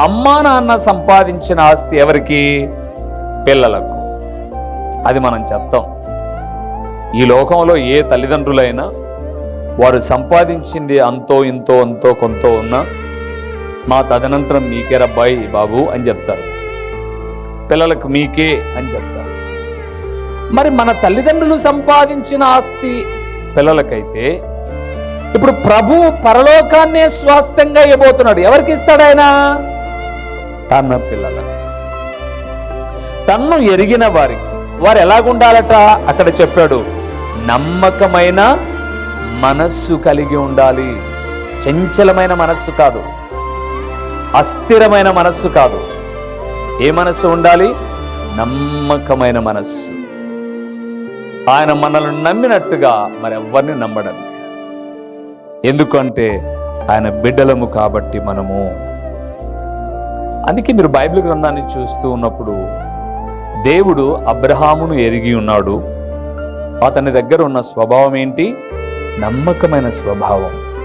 అమ్మా నాన్న సంపాదించిన ఆస్తి ఎవరికి? పిల్లలకు. అది మనం చెప్తాం. ఈ లోకంలో ఏ తల్లిదండ్రులైనా వారు సంపాదించింది అంతో ఇంతో అంతో కొంతో ఉన్నా మా తదనంతరం మీకే రబ్బాయి బాబు అని చెప్తారు, పిల్లలకు మీకే అని చెప్తారు. మరి మన తల్లిదండ్రులు సంపాదించిన ఆస్తి పిల్లలకైతే ఇప్పుడు ప్రభు పరలోకాన్నే స్వాస్థ్యంగా ఇవ్వబోతున్నాడు. ఎవరికి ఇస్తాడు ఆయన? తన పిల్లలకు, తన్ను ఎరిగిన వారికి. వారు ఎలాగుండాలట అక్కడ చెప్పాడు, నమ్మకమైన మనస్సు కలిగి ఉండాలి. చంచలమైన మనస్సు కాదు, అస్థిరమైన మనస్సు కాదు. ఏ మనస్సు ఉండాలి? నమ్మకమైన మనస్సు. ఆయన మనల్ని నమ్మినట్టుగా మరెవ్వరిని నమ్మడం. ఎందుకంటే ఆయన బిడ్డలము కాబట్టి మనము. అందుకే మీరు బైబిల్ గ్రంథాన్ని చూస్తూ ఉన్నప్పుడు దేవుడు అబ్రహామును ఎరిగి ఉన్నాడు. అతని దగ్గర ఉన్న స్వభావం ఏంటి? నమ్మకమైన స్వభావం.